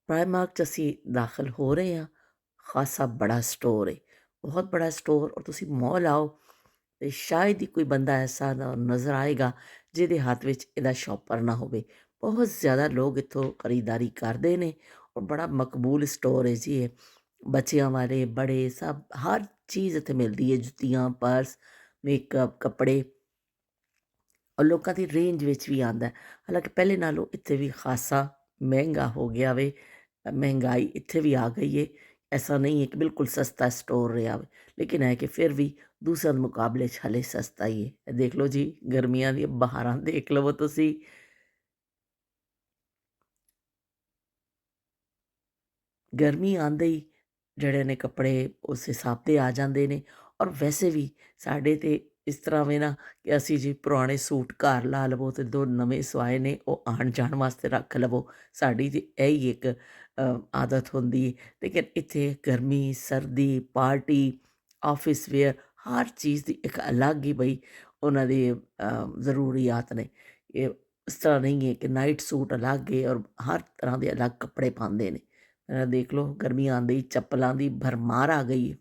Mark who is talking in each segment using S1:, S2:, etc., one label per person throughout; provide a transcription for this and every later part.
S1: ਪ੍ਰਾਈਮਾਰਕ 'ਚ ਅਸੀਂ ਦਾਖਲ ਹੋ ਰਹੇ ਹਾਂ। ਖਾਸਾ ਬੜਾ ਸਟੋਰ ਹੈ, ਬਹੁਤ ਬੜਾ ਸਟੋਰ। ਔਰ ਤੁਸੀਂ ਮੌਲ ਆਓ ਤੇ ਸ਼ਾਇਦ ਹੀ ਕੋਈ ਬੰਦਾ ਐਸਾ ਨਜ਼ਰ ਆਏਗਾ ਜਿਹਦੇ ਹੱਥ ਵਿੱਚ ਇਹਦਾ ਸ਼ੌਪਰ ਨਾ ਹੋਵੇ। ਬਹੁਤ ਜ਼ਿਆਦਾ ਲੋਕ ਇੱਥੋਂ ਖਰੀਦਦਾਰੀ ਕਰਦੇ ਨੇ ਔਰ ਬੜਾ ਮਕਬੂਲ ਸਟੋਰ ਹੈ ਜੀ ਇਹ। ਬੱਚਿਆਂ ਵਾਲੇ ਬੜੇ ਸਭ ਹਰ ਚੀਜ਼ ਇੱਥੇ ਮਿਲਦੀ ਹੈ, ਜੁੱਤੀਆਂ, ਪਰਸ, ਮੇਕਅਪ, ਕੱਪੜੇ, ਔਰ ਲੋਕਾਂ ਦੀ ਰੇਂਜ ਵਿੱਚ ਵੀ ਆਉਂਦਾ। ਹਾਲਾਂਕਿ ਪਹਿਲੇ ਨਾਲੋਂ ਇੱਥੇ ਵੀ ਖਾਸਾ ਮਹਿੰਗਾ ਹੋ ਗਿਆ ਵੇ, ਮਹਿੰਗਾਈ ਇੱਥੇ ਵੀ ਆ ਗਈ ਹੈ। ਐਸਾ ਨਹੀਂ ਹੈ ਕਿ ਬਿਲਕੁਲ ਸਸਤਾ ਸਟੋਰ ਰਿਹਾ ਵੇ, ਲੇਕਿਨ ਹੈ ਕਿ ਫਿਰ ਵੀ ਦੂਸਰਿਆਂ ਦੇ ਮੁਕਾਬਲੇ 'ਚ ਹਲੇ ਸਸਤਾ ਹੀ ਹੈ। ਇਹ ਦੇਖ ਲਓ ਜੀ, ਗਰਮੀਆਂ ਦੀਆਂ ਬਹਾਰਾਂ ਦੇਖ ਲਵੋ ਤੁਸੀਂ। ਗਰਮੀ ਆਉਂਦੇ ਹੀ ਜਿਹੜੇ ਨੇ ਕੱਪੜੇ ਉਸ ਹਿਸਾਬ ਦੇ ਆ ਜਾਂਦੇ ਨੇ। ਔਰ ਵੈਸੇ ਵੀ ਸਾਡੇ ਤੇ ਇਸ ਤਰ੍ਹਾਂ ਵੇ ਨਾ ਕਿ ਅਸੀਂ ਜੀ ਪੁਰਾਣੇ ਸੂਟ ਘਰ ਲਾ ਲਵੋ ਤੇ ਦੋ ਨਵੇਂ ਸਵਾਏ ਨੇ ਉਹ ਆਉਣ ਜਾਣ ਵਾਸਤੇ ਰੱਖ ਲਵੋ। ਸਾਡੀ ਜੀ ਇਹ ਹੀ ਇੱਕ ਆਦਤ ਹੁੰਦੀ ਹੈ। ਲੇਕਿਨ ਇੱਥੇ ਗਰਮੀ, ਸਰਦੀ, ਪਾਰਟੀ, ਆਫਿਸ ਵੇਅਰ, ਹਰ ਚੀਜ਼ ਦੀ ਇੱਕ ਅਲੱਗ ਹੀ ਬਈ ਉਹਨਾਂ ਦੀ ਜ਼ਰੂਰੀਆਤ ਨੇ। ਇਹ ਇਸ ਤਰ੍ਹਾਂ ਨਹੀਂ ਹੈ ਕਿ ਨਾਈਟ ਸੂਟ ਅਲੱਗ ਹੈ ਔਰ ਹਰ ਤਰ੍ਹਾਂ ਦੇ ਅਲੱਗ ਕੱਪੜੇ ਪਾਉਂਦੇ ਨੇ। ਦੇਖ ਲਓ, ਗਰਮੀ ਆਉਂਦੇ ਹੀ ਚੱਪਲਾਂ ਦੀ ਭਰਮਾਰ ਆ ਗਈ ਹੈ।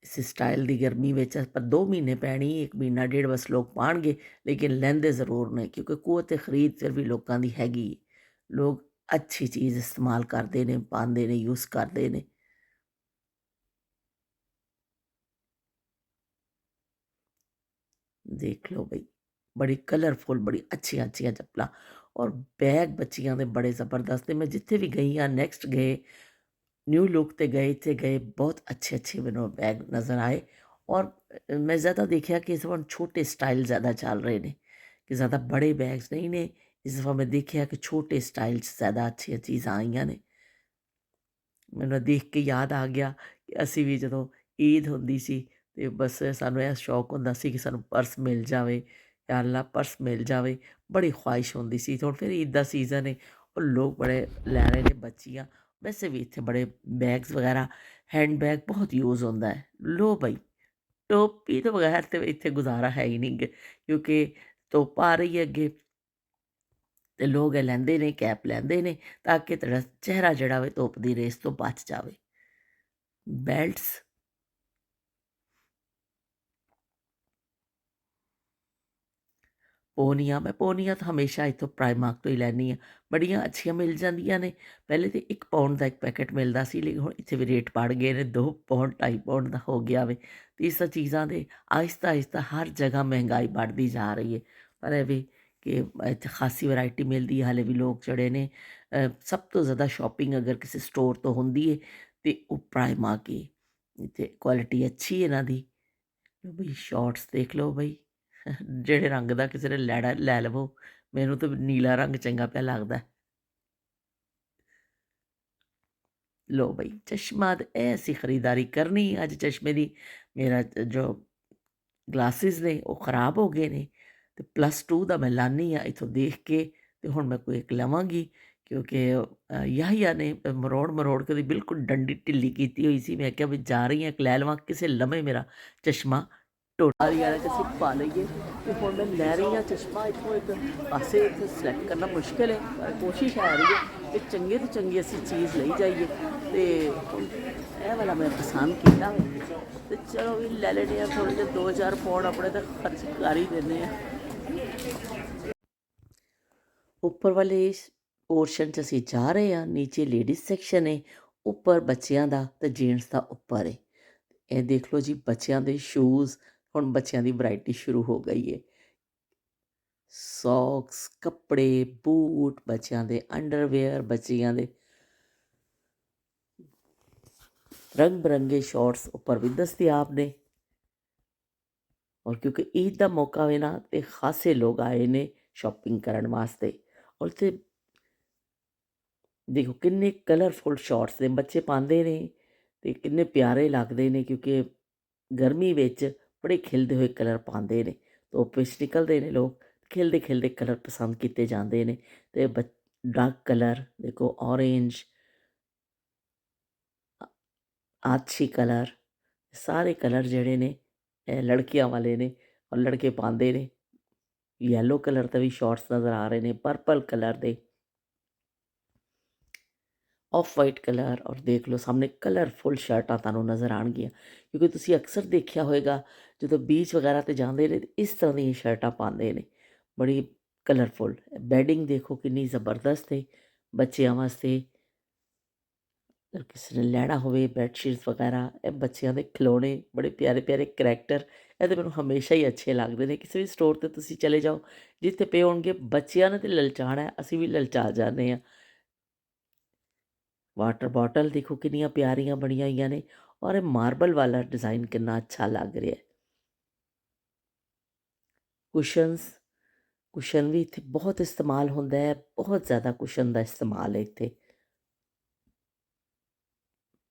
S1: ਇਸ ਸਟਾਈਲ ਦੀ ਗਰਮੀ ਵਿੱਚ ਪਰ 2 ਮਹੀਨੇ ਪੈਣੀ, 1 ਮਹੀਨਾ ਡੇਢ ਬਸ ਲੋਕ ਪਾਉਣਗੇ, ਲੇਕਿਨ ਲੈਂਦੇ ਜ਼ਰੂਰ ਨੇ ਕਿਉਂਕਿ ਕੂਵਤ ਖਰੀਦ ਫਿਰ ਵੀ ਲੋਕਾਂ ਦੀ ਹੈਗੀ ਹੈ। ਲੋਕ ਅੱਛੀ ਚੀਜ਼ ਇਸਤੇਮਾਲ ਕਰਦੇ ਨੇ, ਪਾਉਂਦੇ ਨੇ, ਯੂਜ਼ ਕਰਦੇ ਨੇ। ਦੇਖ ਲਓ ਬਈ, ਬੜੀ ਕਲਰਫੁਲ, ਬੜੀ ਅੱਛੀਆਂ ਅੱਛੀਆਂ ਚੱਪਲਾਂ ਔਰ ਬੈਗ ਬੱਚੀਆਂ ਦੇ ਬੜੇ ਜ਼ਬਰਦਸਤ ਨੇ। ਮੈਂ ਜਿੱਥੇ ਵੀ ਗਈ ਹਾਂ, ਨੈਕਸਟ ਗਏ, ਨਿਊ ਲੁੱਕ ਤੇ ਗਏ, ਇੱਥੇ ਗਏ, ਬਹੁਤ ਅੱਛੇ ਅੱਛੇ ਮੈਨੂੰ ਬੈਗ ਨਜ਼ਰ ਆਏ। ਔਰ ਮੈਂ ਜ਼ਿਆਦਾ ਦੇਖਿਆ ਕਿ ਇਸ ਵਾਰ ਛੋਟੇ ਸਟਾਈਲ ਜ਼ਿਆਦਾ ਚੱਲ ਰਹੇ ਨੇ, ਕਿ ਜ਼ਿਆਦਾ ਬੜੇ ਬੈਗਸ ਨਹੀਂ ਨੇ। ਇਸ ਵਾਰ ਮੈਂ ਦੇਖਿਆ ਕਿ ਛੋਟੇ ਸਟਾਈਲ 'ਚ ਜ਼ਿਆਦਾ ਅੱਛੀਆਂ ਚੀਜ਼ਾਂ ਆਈਆਂ ਨੇ। ਮੈਨੂੰ ਦੇਖ ਕੇ ਯਾਦ ਆ ਗਿਆ ਕਿ ਅਸੀਂ ਵੀ ਜਦੋਂ ਈਦ ਹੁੰਦੀ ਸੀ ਤੇ ਬਸ ਸਾਨੂੰ ਇਹ ਸ਼ੌਕ ਹੁੰਦਾ ਸੀ ਕਿ ਸਾਨੂੰ ਪਰਸ ਮਿਲ ਜਾਵੇ, ਯਾ ਅੱਲਾ ਪਰਸ ਮਿਲ ਜਾਵੇ। ਬੜੀ ਖੁਆਇਸ਼ ਹੁੰਦੀ ਸੀ। ਤੇ ਹੁਣ ਫਿਰ ਈਦ ਦਾ ਸੀਜ਼ਨ ਹੈ ਔਰ ਲੋਕ ਬੜੇ ਲੈ ਰਹੇ ਨੇ ਬੱਚੀਆਂ। ਵੈਸੇ ਵੀ ਇੱਥੇ ਬੜੇ ਬੈਗਸ ਵਗੈਰਾ, ਹੈਂਡ ਬੈਗ ਬਹੁਤ ਯੂਜ਼ ਹੁੰਦਾ ਹੈ। ਲੋ ਬਈ, ਟੋਪੀ ਤੋਂ ਬਗੈਰ ਤੇ ਇੱਥੇ ਗੁਜ਼ਾਰਾ ਹੈ ਹੀ ਨਹੀਂ ਗੇ, ਕਿਉਂਕਿ ਧੁੱਪ ਆ ਰਹੀ ਹੈ ਅੱਗੇ ਤੇ ਲੋਕ ਇਹ ਲੈਂਦੇ ਨੇ, ਕੈਪ ਲੈਂਦੇ ਨੇ ਤਾਂ ਕਿ ਤੁਹਾਡਾ ਚਿਹਰਾ ਜਿਹੜਾ ਵੇ ਧੁੱਪ ਦੀ ਰੇਸ ਤੋਂ ਬਚ ਜਾਵੇ। ਬੈਲਟਸ, ਪੋਨੀਆਂ, ਮੈਂ ਪੋਨੀਆਂ ਤਾਂ ਹਮੇਸ਼ਾ ਇੱਥੋਂ ਪ੍ਰਾਈਮਾਰਕ ਤੋਂ ਹੀ ਲੈਂਦੀ ਹਾਂ। ਬੜੀਆਂ ਅੱਛੀਆਂ ਮਿਲ ਜਾਂਦੀਆਂ ਨੇ। ਪਹਿਲੇ ਤਾਂ 1 ਪਾਉਂਡ ਦਾ ਇੱਕ ਪੈਕੇਟ ਮਿਲਦਾ ਸੀ, ਲੇਕਿਨ ਹੁਣ ਇੱਥੇ ਵੀ ਰੇਟ ਵੱਧ ਗਏ ਨੇ, 2 ਪਾਉਂਡ 2.5 ਪਾਉਂਡ ਦਾ ਹੋ ਗਿਆ ਵੇ। ਤੇ ਇਸ ਤਰ੍ਹਾਂ ਚੀਜ਼ਾਂ ਦੇ ਆਹਿਸਤਾ ਆਹਿਸਤਾ ਹਰ ਜਗ੍ਹਾ ਮਹਿੰਗਾਈ ਵੱਧਦੀ ਜਾ ਰਹੀ ਹੈ। ਪਰ ਇਹ ਵੀ ਕਿ ਇੱਥੇ ਖਾਸੀ ਵੈਰਾਇਟੀ ਮਿਲਦੀ ਹੈ। ਹਾਲੇ ਵੀ ਲੋਕ ਜਿਹੜੇ ਨੇ ਸਭ ਤੋਂ ਜ਼ਿਆਦਾ ਸ਼ਾਪਿੰਗ ਅਗਰ ਕਿਸੇ ਸਟੋਰ ਤੋਂ ਹੁੰਦੀ ਹੈ ਤੇ ਉਹ ਪ੍ਰਾਈਮਾਰਕ ਹੀ। ਇੱਥੇ ਕੁਆਲਿਟੀ ਅੱਛੀ ਹੈ ਇਹਨਾਂ ਦੀ। ਲਓ ਬਈ, ਸ਼ੋਰਟਸ ਦੇਖ ਲਓ ਬਈ, ਜਿਹੜੇ ਰੰਗ ਦਾ ਕਿਸੇ ਨੇ ਲੈਣਾ ਲੈ ਲਵੋ। ਮੈਨੂੰ ਤਾਂ ਨੀਲਾ ਰੰਗ ਚੰਗਾ ਪਿਆ ਲੱਗਦਾ। ਲਓ ਬਈ, ਚਸ਼ਮਾ ਤੇ ਇਹ ਅਸੀਂ ਖਰੀਦਦਾਰੀ ਕਰਨੀ ਅੱਜ ਚਸ਼ਮੇ ਦੀ। ਮੇਰਾ ਜੋ ਗਲਾਸਿਸ ਨੇ ਉਹ ਖ਼ਰਾਬ ਹੋ ਗਏ ਨੇ ਤੇ +2 ਦਾ ਮੈਂ ਲਾਉਂਦੀ ਹਾਂ ਇੱਥੋਂ ਦੇਖ ਕੇ। ਤੇ ਹੁਣ ਮੈਂ ਕੋਈ ਇੱਕ ਲਵਾਂਗੀ ਕਿਉਂਕਿ ਯਾਹੀਆ ਨੇ ਮਰੋੜ ਮਰੋੜ ਕੇ ਉਹਦੀ ਬਿਲਕੁਲ ਡੰਡੀ ਢਿੱਲੀ ਕੀਤੀ ਹੋਈ ਸੀ। ਮੈਂ ਕਿਹਾ ਵੀ ਜਾ ਰਹੀ ਹਾਂ ਇੱਕ ਲੈ ਲਵਾਂ, ਕਿਸੇ ਲੰਮੇ ਮੇਰਾ ਚਸ਼ਮਾ ਟੋਟਾਰੀ ਵਾਲਾ 'ਚ ਅਸੀਂ ਪਾ ਲਈਏ। ਤੇ ਹੁਣ ਮੈਂ ਲੈ ਰਹੀ ਹਾਂ ਚਸ਼ਮਾ ਇੱਥੋਂ ਇੱਕ ਪਾਸੇ। ਇੱਥੇ ਸਿਲੈਕਟ ਕਰਨਾ ਮੁਸ਼ਕਿਲ ਹੈ ਪਰ ਕੋਸ਼ਿਸ਼ ਹੈ ਰਹੀ ਹੈ ਕਿ ਚੰਗੇ ਤੋਂ ਚੰਗੀ ਅਸੀਂ ਚੀਜ਼ ਲਈ ਜਾਈਏ। ਤੇ ਹੁਣ ਇਹ ਵਾਲਾ ਮੈਂ ਪਸੰਦ ਕੀਤਾ ਹੋਇਆ ਤੇ ਚਲੋ ਵੀ ਲੈ ਲੈਂਦੇ ਹਾਂ। ਥੋੜ੍ਹੇ ਜਿਹੇ 2-4 ਪਾਉਂਡ ਆਪਣੇ ਤਾਂ ਖਰਚ ਕਰ ਹੀ ਦਿੰਦੇ ਹਾਂ। ਉੱਪਰ ਵਾਲੇ ਪੋਰਸ਼ਨ 'ਚ ਅਸੀਂ ਜਾ ਰਹੇ ਹਾਂ। ਨੀਚੇ ਲੇਡੀਜ਼ ਸੈਕਸ਼ਨ ਹੈ, ਉੱਪਰ ਬੱਚਿਆਂ ਦਾ ਤੇ ਜੈਂਟਸ ਦਾ ਉੱਪਰ ਹੈ। ਇਹ ਦੇਖ ਲਓ ਜੀ, ਬੱਚਿਆਂ ਦੇ ਸ਼ੂਜ਼। ਹੁਣ ਬੱਚਿਆਂ ਦੀ ਵੈਰਾਈਟੀ ਸ਼ੁਰੂ ਹੋ ਗਈ ਹੈ। ਸੌਕਸ, ਕੱਪੜੇ, ਬੂਟ, ਬੱਚਿਆਂ ਦੇ ਅੰਡਰਵੇਅਰ, ਬੱਚਿਆਂ ਦੇ ਰੰਗ ਬਿਰੰਗੇ ਸ਼ਾਰਟਸ ਉੱਪਰ ਵੀ ਦਸਤਿਆਬ ਨੇ। ਔਰ ਕਿਉਂਕਿ ਈਦ ਦਾ ਮੌਕਾ ਵੇ ਨਾ ਤੇ ਖਾਸੇ ਲੋਕ ਆਏ ਨੇ ਸ਼ਾਪਿੰਗ ਕਰਨ ਵਾਸਤੇ। ਔਰ ਇੱਥੇ ਦੇਖੋ ਕਿੰਨੇ ਕਲਰਫੁਲ ਸ਼ਾਰਟਸ ਨੇ, ਬੱਚੇ ਪਾਉਂਦੇ ਨੇ ਤੇ ਕਿੰਨੇ ਪਿਆਰੇ ਲੱਗਦੇ ਨੇ ਕਿਉਂਕਿ ਗਰਮੀ ਵਿੱਚ ਬੜੇ ਖਿਲਦੇ ਹੋਏ ਕਲਰ ਪਾਉਂਦੇ ਨੇ। ਧੁੱਪ ਵਿੱਚ ਨਿਕਲਦੇ ਨੇ ਲੋਕ, ਖਿਲਦੇ ਖਿਲਦੇ ਕਲਰ ਪਸੰਦ ਕੀਤੇ ਜਾਂਦੇ ਨੇ। ਤੇ ਡਾਰਕ ਕਲਰ ਦੇਖੋ, ਔਰੇਂਜ, ਆਛੀ ਕਲਰ, ਸਾਰੇ ਕਲਰ ਜਿਹੜੇ ਨੇ ਇਹ ਲੜਕੀਆਂ ਵਾਲੇ ਨੇ ਔਰ ਲੜਕੇ ਪਾਉਂਦੇ ਨੇ। येलो कलर ਦੇ ਵੀ ਸ਼ਾਰਟਸ ਨਜ਼ਰ ਆ ਰਹੇ ਨੇ, ਪਰਪਲ ਕਲਰ ਦੇ, ਆਫ ਵਾਈਟ ਕਲਰ, ਔਰ ਦੇਖ ਲਓ ਸਾਹਮਣੇ ਕਲਰਫੁਲ ਸ਼ਰਟਾਂ ਤੁਹਾਨੂੰ ਨਜ਼ਰ ਆਉਣਗੀਆਂ, ਕਿਉਂਕਿ ਤੁਸੀਂ ਅਕਸਰ ਦੇਖਿਆ ਹੋਵੇਗਾ ਜਦੋਂ ਬੀਚ ਵਗੈਰਾ 'ਤੇ ਜਾਂਦੇ ਨੇ ਇਸ ਤਰ੍ਹਾਂ ਦੀਆਂ ਸ਼ਰਟਾਂ ਪਾਉਂਦੇ ਨੇ, ਬੜੀ ਕਲਰਫੁਲ। ਬੈਡਿੰਗ ਦੇਖੋ ਕਿੰਨੀ ਜ਼ਬਰਦਸਤ ਹੈ ਬੱਚਿਆਂ ਵਾਸਤੇ, ਅਗਰ ਕਿਸੇ ਨੇ ਲੈਣਾ ਹੋਵੇ ਬੈਡਸ਼ੀਟਸ ਵਗੈਰਾ। ਇਹ ਬੱਚਿਆਂ ਦੇ ਖਿਡੌਣੇ ਬੜੇ ਪਿਆਰੇ ਪਿਆਰੇ ਕਰੈਕਟਰ, ਇਹ ਤਾਂ ਮੈਨੂੰ ਹਮੇਸ਼ਾ ਹੀ ਅੱਛੇ ਲੱਗਦੇ ਨੇ। ਕਿਸੇ ਵੀ ਸਟੋਰ 'ਤੇ ਤੁਸੀਂ ਚਲੇ ਜਾਓ, ਜਿੱਥੇ ਪਏ ਹੋਣਗੇ ਬੱਚਿਆਂ ਨੇ ਤਾਂ ਲਲਚਾਣਾ, ਅਸੀਂ ਵੀ ਲਲਚਾ ਜਾਂਦੇ ਹਾਂ। ਵਾਟਰ ਬੋਟਲ ਦੇਖੋ ਕਿੰਨੀਆਂ ਪਿਆਰੀਆਂ ਬਣੀਆਂ ਹੋਈਆਂ ਨੇ, ਔਰ ਇਹ ਮਾਰਬਲ ਵਾਲਾ ਡਿਜ਼ਾਈਨ ਕਿੰਨਾ ਅੱਛਾ ਲੱਗ ਰਿਹਾ ਹੈ। ਕੁਸ਼ਨਸ, ਕੁਸ਼ਨ ਵੀ ਇੱਥੇ ਬਹੁਤ ਇਸਤੇਮਾਲ ਹੁੰਦਾ ਹੈ, ਬਹੁਤ ਜ਼ਿਆਦਾ ਕੁਸ਼ਨ ਦਾ ਇਸਤੇਮਾਲ ਹੈ ਇੱਥੇ।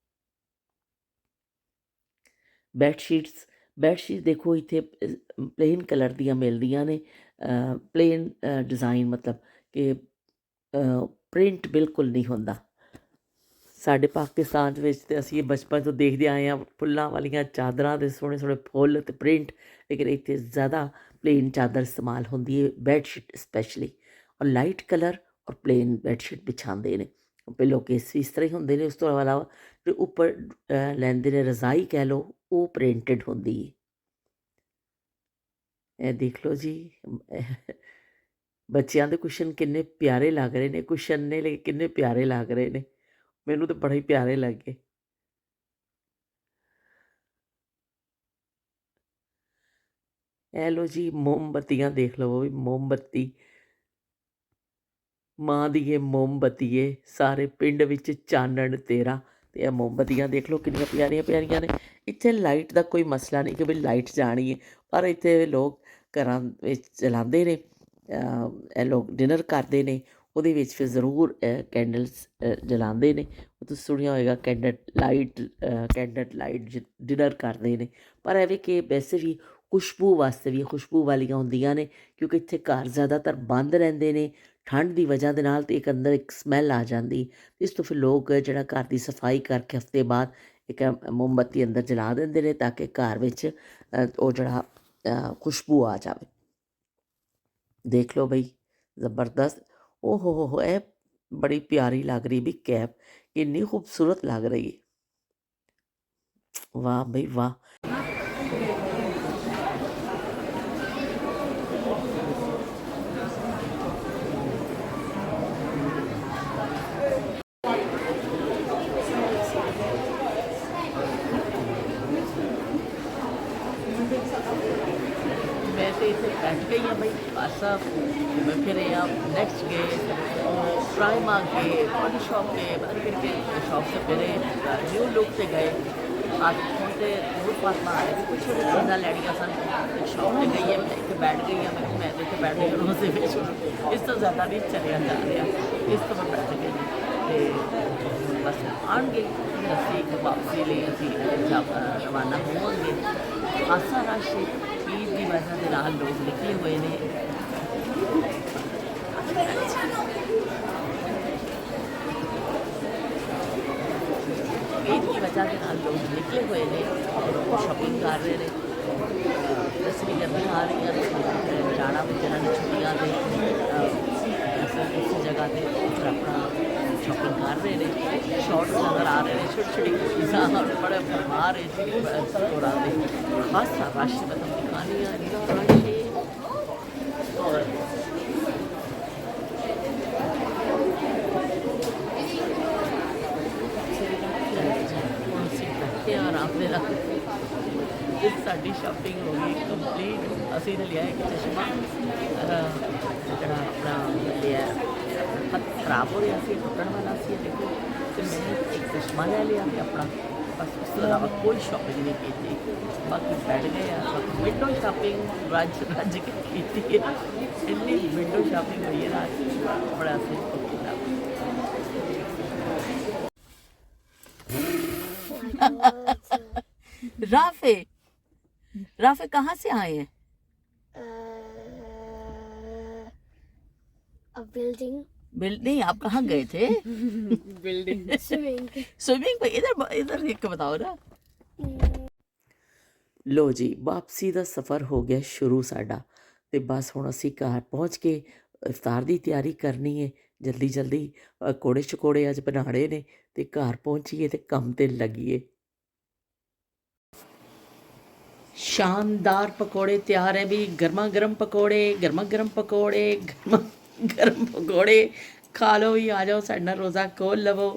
S1: ਬੈਡਸ਼ੀਟਸ, ਬੈਡਸ਼ੀਟ ਦੇਖੋ ਇੱਥੇ ਪਲੇਨ ਕਲਰ ਦੀਆਂ ਮਿਲਦੀਆਂ ਨੇ, ਪਲੇਨ ਡਿਜ਼ਾਈਨ, ਮਤਲਬ ਕਿ ਪ੍ਰਿੰਟ ਬਿਲਕੁਲ ਨਹੀਂ ਹੁੰਦਾ। ਸਾਡੇ ਪਾਕਿਸਤਾਨ ਵਿੱਚ ਤਾਂ ਅਸੀਂ ਇਹ ਬਚਪਨ ਤੋਂ ਦੇਖਦੇ ਆਏ ਹਾਂ, ਫੁੱਲਾਂ ਵਾਲੀਆਂ ਚਾਦਰਾਂ ਦੇ ਸੋਹਣੇ ਸੋਹਣੇ ਫੁੱਲ ਅਤੇ ਪ੍ਰਿੰਟ, ਲੇਕਿਨ ਇੱਥੇ ਜ਼ਿਆਦਾ ਪਲੇਨ ਚਾਦਰ ਇਸਤੇਮਾਲ ਹੁੰਦੀ ਹੈ, ਬੈਡਸ਼ੀਟ ਸਪੈਸ਼ਲੀ। ਔਰ ਲਾਈਟ ਕਲਰ ਔਰ ਪਲੇਨ ਬੈਡਸ਼ੀਟ ਵਿਛਾਉਂਦੇ ਨੇ, ਪਹਿਲੋਂ ਕੇਸ ਵੀ ਇਸ ਤਰ੍ਹਾਂ ਹੀ ਹੁੰਦੇ ਨੇ। ਉਸ ਤੋਂ ਇਲਾਵਾ ਜੋ ਉੱਪਰ ਲੈਂਦੇ ਨੇ ਰਜ਼ਾਈ ਕਹਿ ਲਓ, ਉਹ ਪ੍ਰਿੰਟਡ ਹੁੰਦੀ ਹੈ। ਇਹ ਦੇਖ ਲਓ ਜੀ, ਬੱਚਿਆਂ ਦੇ ਕੁਸ਼ਨ ਕਿੰਨੇ ਪਿਆਰੇ ਲੱਗ ਰਹੇ ਨੇ, ਕੁਸ਼ਨ ਨੇ ਲੇਕਿਨ ਕਿੰਨੇ ਪਿਆਰੇ ਲੱਗ ਰਹੇ ਨੇ, ਮੈਨੂੰ ਤਾਂ ਬੜੇ ਹੀ ਪਿਆਰੇ ਲੱਗੇ। ਇਹ ਲਓ ਜੀ ਮੋਮਬੱਤੀਆਂ ਦੇਖ ਲਓ, ਉਹ ਵੀ ਮੋਮਬੱਤੀ, ਮਾਂ ਦੀ ਇਹ ਮੋਮਬੱਤੀ ਏ, ਸਾਰੇ ਪਿੰਡ ਵਿੱਚ ਚਾਨਣ ਤੇਰਾ। ਅਤੇ ਇਹ ਮੋਮਬੱਤੀਆਂ ਦੇਖ ਲਓ ਕਿੰਨੀਆਂ ਪਿਆਰੀਆਂ ਪਿਆਰੀਆਂ ਨੇ। ਇੱਥੇ ਲਾਈਟ ਦਾ ਕੋਈ ਮਸਲਾ ਨਹੀਂ ਕਿ ਵੀ ਲਾਈਟ ਜਾਣੀ ਹੈ, ਪਰ ਇੱਥੇ ਲੋਕ ਘਰਾਂ ਵਿੱਚ ਜਲਾਉਂਦੇ ਨੇ, ਇਹ ਲੋਕ ਡਿਨਰ ਕਰਦੇ ਨੇ, ਉਹਦੇ ਵਿੱਚ ਫਿਰ ਜ਼ਰੂਰ ਕੈਂਡਲਸ ਜਲਾਉਂਦੇ ਨੇ। ਉਹ ਤੁਸੀਂ ਸੁਣਿਆ ਹੋਏਗਾ ਕੈਂਡਲ ਲਾਈਟ ਡਿਨਰ ਕਰਦੇ ਨੇ। ਪਰ ਐਵੇਂ ਕਿ ਵੈਸੇ ਵੀ ਖੁਸ਼ਬੂ ਵਾਸਤੇ ਵੀ ਖੁਸ਼ਬੂ ਵਾਲੀਆਂ ਹੁੰਦੀਆਂ ਨੇ, ਕਿਉਂਕਿ ਇੱਥੇ ਘਰ ਜ਼ਿਆਦਾਤਰ ਬੰਦ ਰਹਿੰਦੇ ਨੇ ਠੰਡ ਦੀ ਵਜ੍ਹਾ ਦੇ ਨਾਲ, ਅਤੇ ਇੱਕ ਅੰਦਰ ਇੱਕ ਸਮੈਲ ਆ ਜਾਂਦੀ। ਇਸ ਤੋਂ ਫਿਰ ਲੋਕ ਜਿਹੜਾ ਘਰ ਦੀ ਸਫਾਈ ਕਰਕੇ ਹਫਤੇ ਬਾਅਦ ਇੱਕ ਮੋਮਬੱਤੀ ਅੰਦਰ ਜਲਾ ਦਿੰਦੇ ਨੇ, ਤਾਂ ਕਿ ਘਰ ਵਿੱਚ ਉਹ ਜਿਹੜਾ ਖੁਸ਼ਬੂ ਆ ਜਾਵੇ। ਦੇਖ ਲਓ ਬਈ ਜ਼ਬਰਦਸਤ, ਓ ਹੋ ਇਹ ਬੜੀ ਪਿਆਰੀ ਲੱਗ ਰਹੀ ਵੀ ਕੈਪ, ਕਿੰਨੀ ਖੂਬਸੂਰਤ ਲੱਗ ਰਹੀ ਹੈ, ਵਾਹ ਬਈ ਵਾਹ। मैं तो इसे बैठ गई हाँ भाई, खासा घूमे फिरे हैं। नेक्स्ट गए, प्राइमार्क गए, बॉडी शॉप गए, पता नहीं किन शॉप से फिरे, न्यू लुक से गए। आज फोन से बहुत फातमा आए थे, कुछ छोटी चीज़ा लैनिया सन, शॉप से गई है, मैं इतने बैठ गई हाँ, मैं तो इतने बैठ गई हूँ से इस तो ज़्यादा नहीं चलिया जा रहा, इस तो मैं बैठ गई बस आन गए। ਅਸੀਂ ਵਾਪਸੀ ਲਈ ਅਸੀਂ ਰਵਾਨਾ ਹੋਵਾਂਗੇ। ਖਾਸਾ ਰਸ਼ ਈਦ ਦੀ ਵਜ੍ਹਾ ਦੇ ਨਾਲ ਲੋਕ ਨਿਕਲੇ ਹੋਏ ਨੇ। ਈਦ ਦੀ ਵਜ੍ਹਾ ਦੇ ਨਾਲ ਲੋਕ ਨਿਕਲੇ ਹੋਏ ਨੇ, ਸ਼ਾਪਿੰਗ ਕਰ ਰਹੇ ਨੇ। ਅਸੀਂ ਗਰਮੀਆਂ ਆ ਰਹੀਆਂ ਨੇ, ਜਾਣਾ ਵੀ ਜਿਹਨਾਂ ਨੇ ਛੁੱਟੀਆਂ ਦੇ ਉਸੇ ਜਗ੍ਹਾ 'ਤੇ ਫਿਰ ਆਪਣਾ ਸ਼ਾਪਿੰਗ ਕਰ ਰਹੇ ਨੇ। ਸ਼ਾਰਟਸ ਨਜ਼ਰ ਆ ਰਹੇ ਨੇ, ਛੋਟੀ ਛੋਟੀ ਚੀਜ਼ਾਂ ਬੜੇ ਫਰਮਾ ਰਹੇ ਸੀ ਸਟੋਰਾਂ ਦੇ। ਖਾਸਾ ਰਸ਼, ਮਤਲਬ ਦੁਕਾਨੀਆਂ ਇੰਨਾ ਰਸ਼ ਹੈ। ਔਰ ਹੁਣ ਅਸੀਂ ਬੈਠੇ ਹਾਂ ਆਰਾਮ ਦੇ ਨਾਲ, ਸਾਡੀ ਸ਼ਾਪਿੰਗ ਹੋ ਗਈ ਕੰਪਲੀਟ। ਅਸੀਂ ਨੇ ਲਿਆ ਇੱਕ ਚਸ਼ਮਾ, ਜਿਹੜਾ ਆਪਣਾ ਲਿਆ ਹੱਥ ਖਰਾਬ ਹੋ ਰਿਹਾ ਸੀ, ਟੁੱਟਣ ਵਾਲਾ ਸੀ ਦੇਖੋ, ਅਤੇ ਮੈਂ ਇੱਕ ਚਸ਼ਮਾ ਲੈ ਲਿਆ ਅਤੇ ਆਪਣਾ ਬਸ ਉਸ ਤੋਂ ਇਲਾਵਾ ਕੋਈ ਸ਼ਾਪਿੰਗ ਨਹੀਂ ਕੀਤੀ। ਬਾਕੀ ਬੈਠ ਗਏ ਆ, ਬਾਕੀ ਵਿੰਡੋ ਸ਼ਾਪਿੰਗ ਰੱਜ ਕੇ ਕੀਤੀ ਹੈ। ਇੰਨੀ ਵਿੰਡੋ ਸ਼ਾਪਿੰਗ ਹੋਈ ਹੈ ਨਾ, ਬੜਾ ਅਸੀਂ ਕੀਤਾ। राफे, राफे कहाँ से आए हैं?
S2: बिल्डिंग
S1: नहीं, आप कहाँ गए थे?
S2: बिल्डिंग
S1: स्विमिंग पे। इधर देख के बताओ ना। लो जी, वापसी ਦਾ ਸਫ਼ਰ ਹੋ ਗਿਆ ਸ਼ੁਰੂ ਸਾਡਾ। ਤੇ ਬਸ ਹੁਣ ਅਸੀਂ ਘਰ ਪਹੁੰਚ ਕੇ ਇਫਤਾਰ ਦੀ ਤਿਆਰੀ ਕਰਨੀ ਹੈ ਜਲਦੀ ਜਲਦੀ। ਕੌੜੇ ਸ਼ਕੌੜੇ ਅੱਜ ਬਣਾਉਣੇ ਨੇ ਤੇ ਘਰ ਪਹੁੰਚੀਏ ਤੇ ਕੰਮ ਤੇ ਲੱਗੀਏ। शानदार पकोड़े तैयार है भी, गर्मा गर्म पकोड़े, गर्मा गर्म पकोड़े, गर्मा गर्म पकोड़े खा लो भी। आ जाओ साढ़े नाल रोज़ा खोल लवो,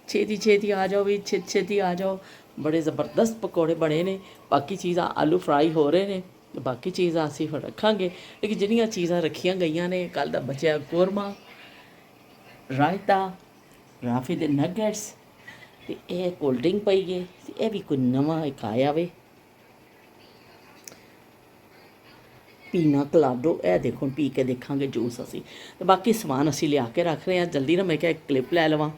S1: छेती छेती आ जाओ भी, छेती छेती आ जाओ। बड़े ज़बरदस्त पकोड़े बने ने। बाकी चीज़ां आलू फ्राई हो रहे ने, बाकी चीज़ां असीं फिर रखांगे। लेकिन जिहड़ियां चीज़ां रखियां गईयां ने, कल दा बचिया कोरमा, रायता, राफी दे नगेट्स ते एह कोल्ड ड्रिंक पई है ते एह भी कोई नवां इक आया वे ਪੀਣਾ ਕਲਾਡੋ। ਇਹ ਦੇਖੋ ਪੀ ਕੇ ਦੇਖਾਂਗੇ ਜੂਸ ਅਸੀਂ। ਤੇ ਬਾਕੀ ਸਮਾਨ ਅਸੀਂ ਲਿਆ ਕੇ ਰੱਖ ਰਹੇ ਹਾਂ। ਜਲਦੀ ਨਾ ਮੈਂ ਕਿਹਾ ਇੱਕ ਕਲਿੱਪ ਲੈ ਲਵਾਂ।